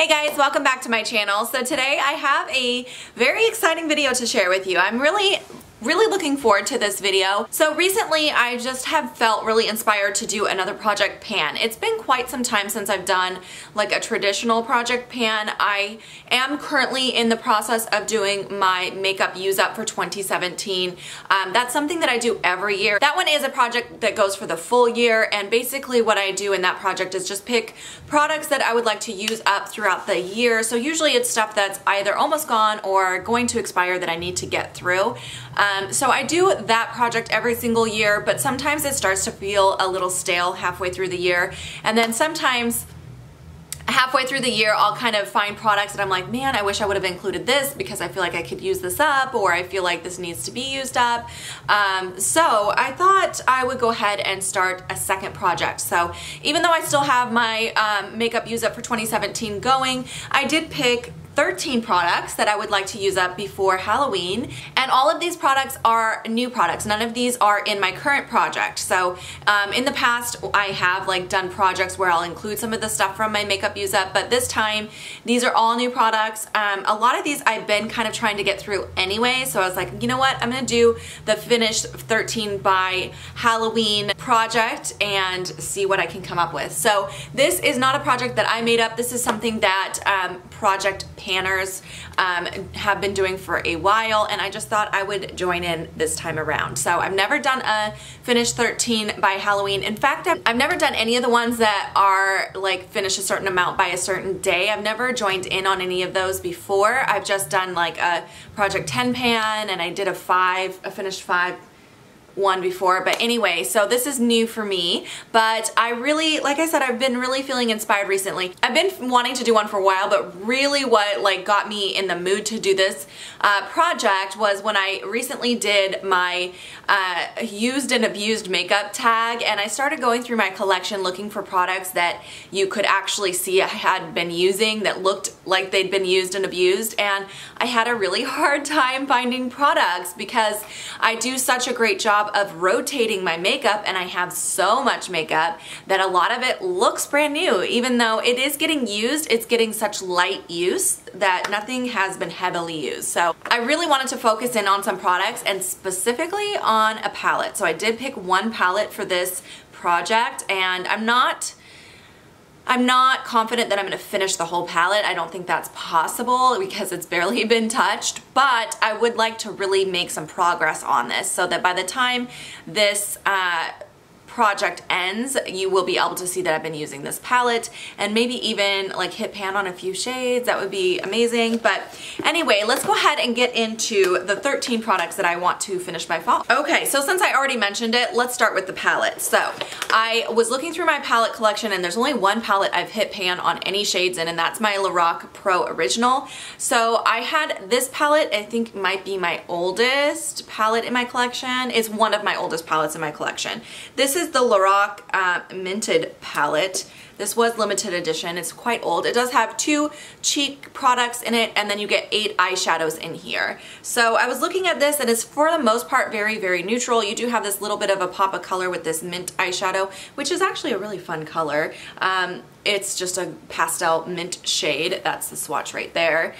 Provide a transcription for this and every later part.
Hey guys, welcome back to my channel. So today I have a very exciting video to share with you. I'm really looking forward to this video. So recently I just have felt really inspired to do another project pan. It's been quite some time since I've done like a traditional project pan. I am currently in the process of doing my makeup use up for 2017. That's something that I do every year. That one is a project that goes for the full year, and basically what I do in that project is just pick products that I would like to use up throughout the year. So usually it's stuff that's either almost gone or going to expire that I need to get through. So I do that project every single year, but sometimes it starts to feel a little stale halfway through the year, and then sometimes halfway through the year I'll kind of find products that I'm like, man, I wish I would have included this because I feel like I could use this up, or I feel like this needs to be used up. So I thought I would go ahead and start a second project. So even though I still have my makeup use up for 2017 going, I did pick 13 products that I would like to use up before Halloween, and all of these products are new products. None of these are in my current project. So in the past I have like done projects where I'll include some of the stuff from my makeup use up, but this time these are all new products. A lot of these I've been kind of trying to get through anyway, so I was like, you know what, I'm gonna do the finished 13 by Halloween project and see what I can come up with. So this is not a project that I made up. This is something that project panners have been doing for a while, and I just thought I would join in this time around. So I've never done a finished 13 by Halloween. In fact, I've never done any of the ones that are like finish a certain amount by a certain day. I've never joined in on any of those before. I've just done like a project 10 pan, and I did a finished 5 one before. But anyway, so this is new for me, but I really, like I said, I've been really feeling inspired recently. I've been wanting to do one for a while, but really what like got me in the mood to do this project was when I recently did my used and abused makeup tag, and I started going through my collection looking for products that you could actually see I had been using that looked like they'd been used and abused, and I had a really hard time finding products because I do such a great job of rotating my makeup, and I have so much makeup that a lot of it looks brand new. Even though it is getting used, it's getting such light use that nothing has been heavily used. So I really wanted to focus in on some products, and specifically on a palette. So I did pick one palette for this project, and I'm not confident that I'm going to finish the whole palette. I don't think that's possible because it's barely been touched, but I would like to really make some progress on this so that by the time this project ends, you will be able to see that I've been using this palette, and maybe even like hit pan on a few shades. That would be amazing. But anyway, let's go ahead and get into the 13 products that I want to finish by fall. Okay, so since I already mentioned it, let's start with the palette. So I was looking through my palette collection, and there's only one palette I've hit pan on any shades in, and that's my Lorac Pro Original. So I had this palette, I think might be my oldest palette in my collection. It's one of my oldest palettes in my collection. This is the Lorac Minted palette. This was limited edition. It's quite old. It does have 2 cheek products in it, and then you get 8 eyeshadows in here. So I was looking at this, and it's for the most part very neutral. You do have this little bit of a pop of color with this mint eyeshadow, which is actually a really fun color. It's just a pastel mint shade. That's the swatch right there.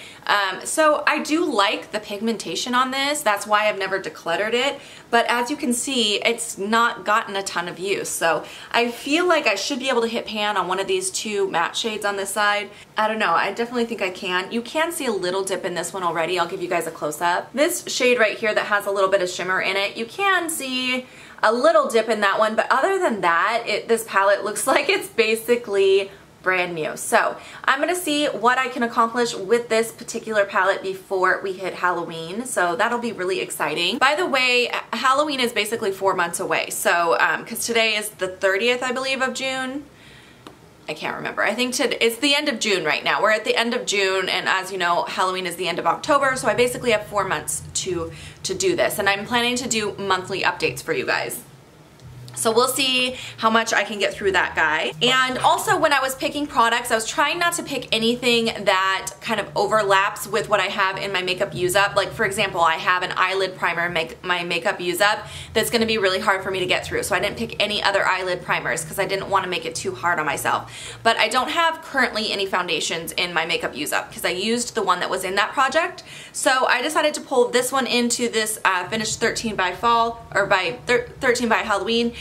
So I do like the pigmentation on this. That's why I've never decluttered it. But as you can see, it's not gotten a ton of use. So I feel like I should be able to hit pan on one of these 2 matte shades on this side. I don't know. I definitely think I can. You can see a little dip in this one already. I'll give you guys a close-up. This shade right here that has a little bit of shimmer in it, you can see a little dip in that one, but other than that, this palette looks like it's basically brand new. So I'm gonna see what I can accomplish with this particular palette before we hit Halloween. So that'll be really exciting. By the way, Halloween is basically 4 months away. So because today is the 30th, I believe, of June. I can't remember. I think it's the end of June right now. We're at the end of June, and as you know, Halloween is the end of October, so I basically have 4 months to do this, and I'm planning to do monthly updates for you guys. So we'll see how much I can get through that guy. And also when I was picking products, I was trying not to pick anything that kind of overlaps with what I have in my makeup use up. Like for example, I have an eyelid primer, my makeup use up, that's gonna be really hard for me to get through. So I didn't pick any other eyelid primers because I didn't want to make it too hard on myself. But I don't have currently any foundations in my makeup use up because I used the one that was in that project. So I decided to pull this one into this finished 13 by fall, or by 13 by Halloween.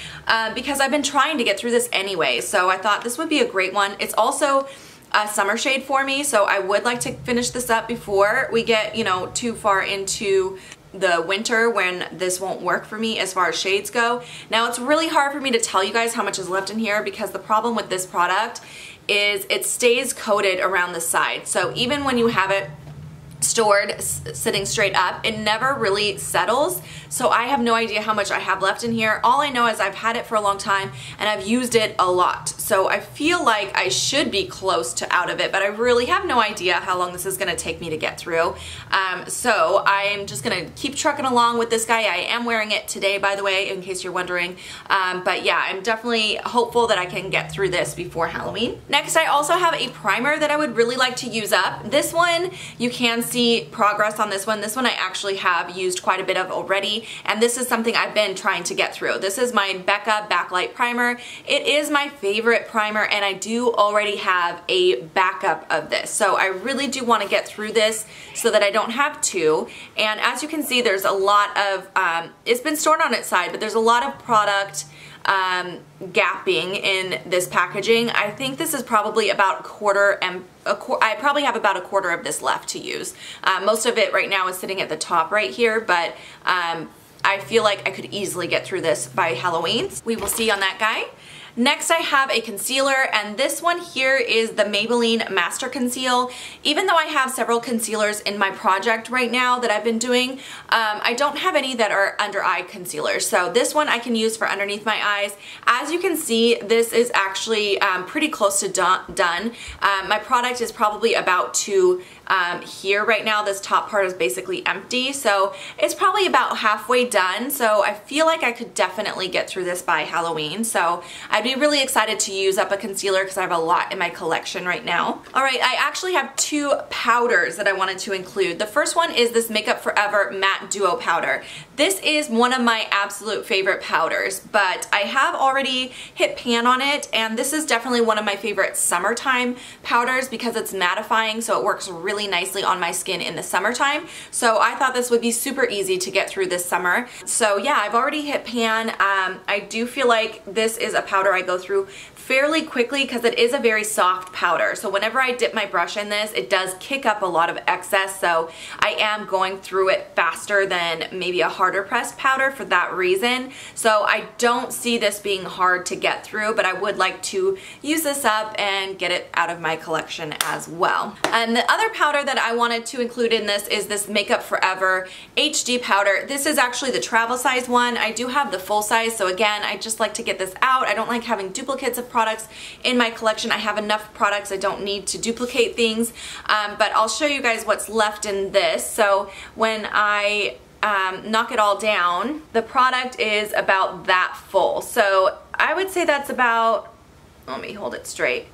Because I've been trying to get through this anyway, so I thought this would be a great one. It's also a summer shade for me, so I would like to finish this up before we get, you know, too far into the winter when this won't work for me as far as shades go. Now it's really hard for me to tell you guys how much is left in here because the problem with this product is it stays coated around the side. So even when you have it stored sitting straight up, it never really settles. So I have no idea how much I have left in here. All I know is I've had it for a long time and I've used it a lot. So I feel like I should be close to out of it, but I really have no idea how long this is gonna take me to get through. So I'm just gonna keep trucking along with this guy. I am wearing it today, by the way, in case you're wondering. But yeah, I'm definitely hopeful that I can get through this before Halloween. Next, I also have a primer that I would really like to use up. This one, you can see progress on this one. This one I actually have used quite a bit of already, and this is something I've been trying to get through. This is my Becca Backlight Primer. It is my favorite primer, and I do already have a backup of this. So I really do want to get through this so that I don't have two. And as you can see, there's a lot of, it's been stored on its side, but there's a lot of product gapping in this packaging. I think this is probably about I probably have about a quarter of this left to use. Most of it right now is sitting at the top right here, but I feel like I could easily get through this by Halloween. We will see on that guy. Next I have a concealer, and this one here is the Maybelline Master Conceal. Even though I have several concealers in my project right now that I've been doing, I don't have any that are under eye concealers. So this one I can use for underneath my eyes. As you can see, this is actually pretty close to done. My product is probably about to here right now. This top part is basically empty, so it's probably about halfway done. So I feel like I could definitely get through this by Halloween. So I'd be really excited to use up a concealer because I have a lot in my collection right now. Alright, I actually have two powders that I wanted to include. The first one is this Makeup Forever Matte Duo Powder. This is one of my absolute favorite powders, but I have already hit pan on it, and this is definitely one of my favorite summertime powders because it's mattifying, so it works really nicely on my skin in the summertime. So I thought this would be super easy to get through this summer. So yeah, I've already hit pan. I do feel like this is a powder I go through fairly quickly because it is a very soft powder. So whenever I dip my brush in this, it does kick up a lot of excess, so I am going through it faster than maybe a harder pressed powder for that reason. So I don't see this being hard to get through, but I would like to use this up and get it out of my collection as well. And the other powder that I wanted to include in this is this Makeup Forever HD powder. This is actually the travel size one. I do have the full size, so again, I just like to get this out. I don't like having duplicates of products in my collection. I have enough products, I don't need to duplicate things, but I'll show you guys what's left in this. So when I knock it all down, the product is about that full. So I would say that's about, let me hold it straight.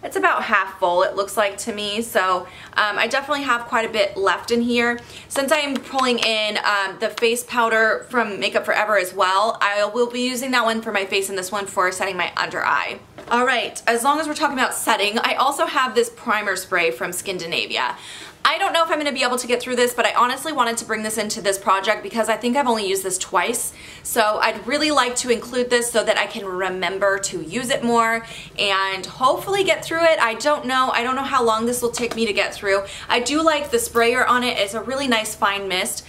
It's about half full, it looks like to me, so I definitely have quite a bit left in here. Since I'm pulling in the face powder from Makeup Forever as well, I will be using that one for my face and this one for setting my under eye. Alright, as long as we're talking about setting, I also have this primer spray from Scandinavia. I don't know if I'm going to be able to get through this, but I honestly wanted to bring this into this project because I think I've only used this twice. So I'd really like to include this so that I can remember to use it more and hopefully get through it. I don't know how long this will take me to get through. I do like the sprayer on it. It's a really nice fine mist.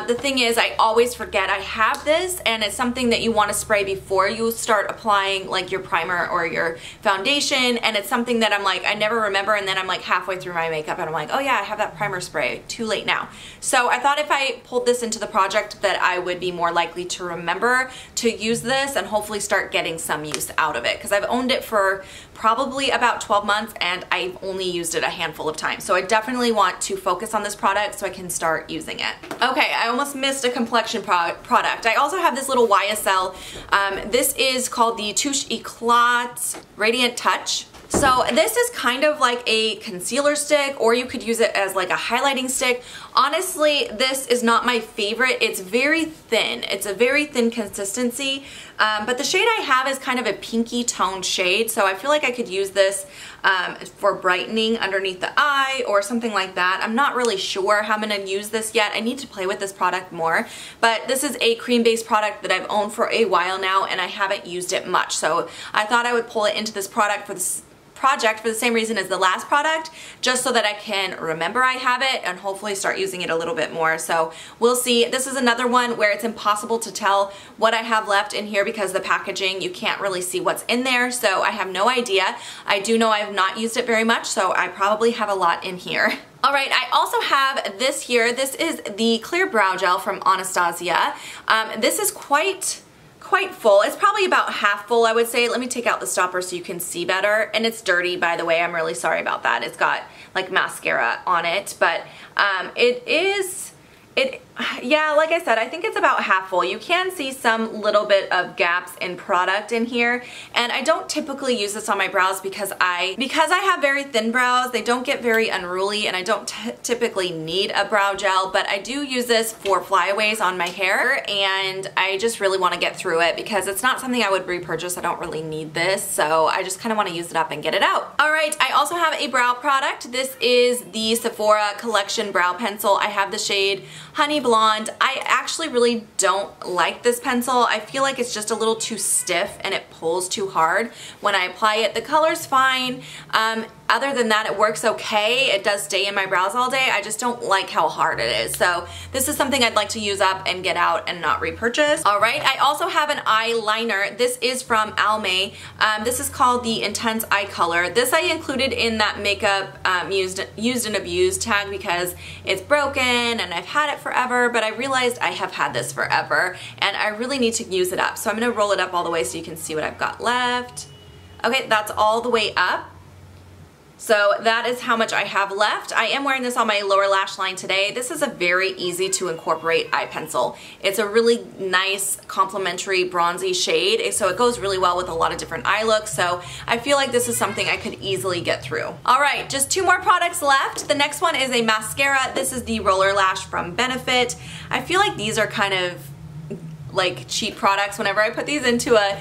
The thing is, I always forget I have this, and it's something that you want to spray before you start applying like your primer or your foundation, and it's something that I'm like, I never remember, and then I'm like halfway through my makeup and I'm like, oh yeah, I have that primer spray, too late now. So I thought if I pulled this into the project that I would be more likely to remember to use this and hopefully start getting some use out of it, because I've owned it for probably about 12 months, and I've only used it a handful of times. So I definitely want to focus on this product so I can start using it. Okay, I almost missed a complexion product. I also have this little YSL. This is called the Touche Eclat Radiant Touch. So this is kind of like a concealer stick, or you could use it as like a highlighting stick. Honestly, this is not my favorite. It's very thin. It's a very thin consistency, but the shade I have is kind of a pinky toned shade, so I feel like I could use this for brightening underneath the eye or something like that. I'm not really sure how I'm going to use this yet. I need to play with this product more, but this is a cream-based product that I've owned for a while now, and I haven't used it much, so I thought I would pull it into this product for this project for the same reason as the last product, just so that I can remember I have it and hopefully start using it a little bit more. So we'll see. This is another one where it's impossible to tell what I have left in here because the packaging, you can't really see what's in there, so I have no idea. I do know I have not used it very much, so I probably have a lot in here. Alright, I also have this here. This is the Clear Brow Gel from Anastasia. This is quite full. It's probably about half full, I would say. Let me take out the stopper so you can see better. And it's dirty, by the way. I'm really sorry about that. It's got like mascara on it, but yeah, like I said, I think it's about half full. You can see some little bit of gaps in product in here, and I don't typically use this on my brows because I have very thin brows. They don't get very unruly, and I don't typically need a brow gel, but I do use this for flyaways on my hair, and I just really want to get through it because it's not something I would repurchase. I don't really need this, so I just kind of want to use it up and get it out. Alright, I also have a brow product. This is the Sephora Collection Brow Pencil. I have the shade Honey Blonde. I actually really don't like this pencil. I feel like it's just a little too stiff and it pulls too hard when I apply it. The color's fine. Other than that, it works okay. It does stay in my brows all day. I just don't like how hard it is. So this is something I'd like to use up and get out and not repurchase. Alright, I also have an eyeliner. This is from Almay. This is called the Intense Eye Color. This I included in that makeup used and abused tag because it's broken and I've had it forever, but I realized I have had this forever and I really need to use it up. So I'm going to roll it up all the way so you can see what I've got left. Okay, that's all the way up. So that is how much I have left. I am wearing this on my lower lash line today. This is a very easy to incorporate eye pencil. It's a really nice complementary bronzy shade, so it goes really well with a lot of different eye looks, so I feel like this is something I could easily get through. Alright, just two more products left. The next one is a mascara. This is the Roller Lash from Benefit. I feel like these are kind of like cheap products whenever I put these into a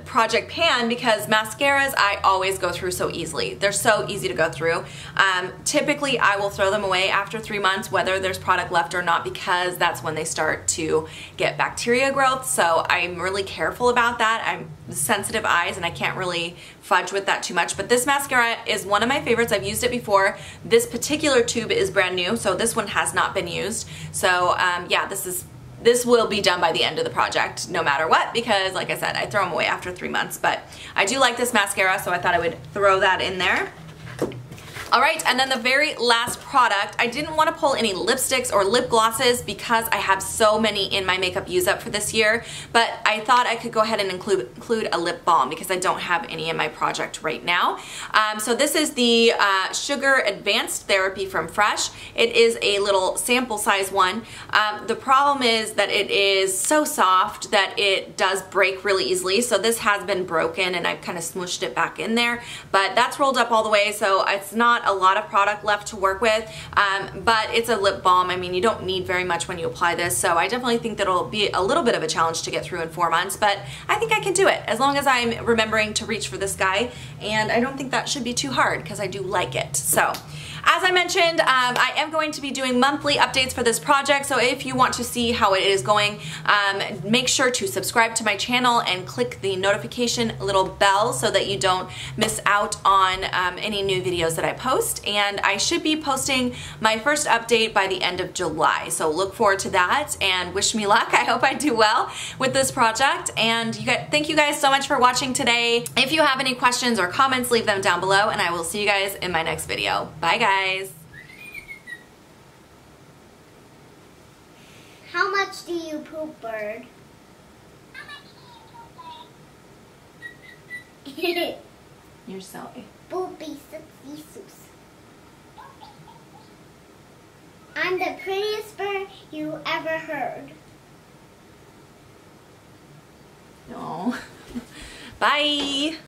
project pan because mascaras I always go through so easily. They're so easy to go through. Typically I will throw them away after 3 months whether there's product left or not because that's when they start to get bacteria growth, so I'm really careful about that. I'm sensitive eyes and I can't really fudge with that too much, but this mascara is one of my favorites. I've used it before. This particular tube is brand new, so this one has not been used. So yeah, this will be done by the end of the project no matter what because like I said, I throw them away after 3 months, but I do like this mascara, so I thought I would throw that in there. Alright, and then the very last product, I didn't want to pull any lipsticks or lip glosses because I have so many in my makeup use up for this year, but I thought I could go ahead and include a lip balm because I don't have any in my project right now. So this is the Sugar Advanced Therapy from Fresh. It is a little sample size one. The problem is that it is so soft that it does break really easily, so this has been broken and I've kind of smooshed it back in there, but that's rolled up all the way, so it's not a lot of product left to work with, but it's a lip balm. I mean, you don't need very much when you apply this, so I definitely think that it'll be a little bit of a challenge to get through in 4 months, but I think I can do it as long as I'm remembering to reach for this guy, and I don't think that should be too hard because I do like it. So as I mentioned, I am going to be doing monthly updates for this project, so if you want to see how it is going, make sure to subscribe to my channel and click the notification little bell so that you don't miss out on any new videos that I post. And I should be posting my first update by the end of July, so look forward to that and wish me luck. I hope I do well with this project, and thank you guys so much for watching today. If you have any questions or comments, leave them down below, and I will see you guys in my next video. Bye guys! How much do you poop, bird? How much do you poop, bird? You're silly. Boopy Jesus. I'm the prettiest bird you ever heard. No. Bye.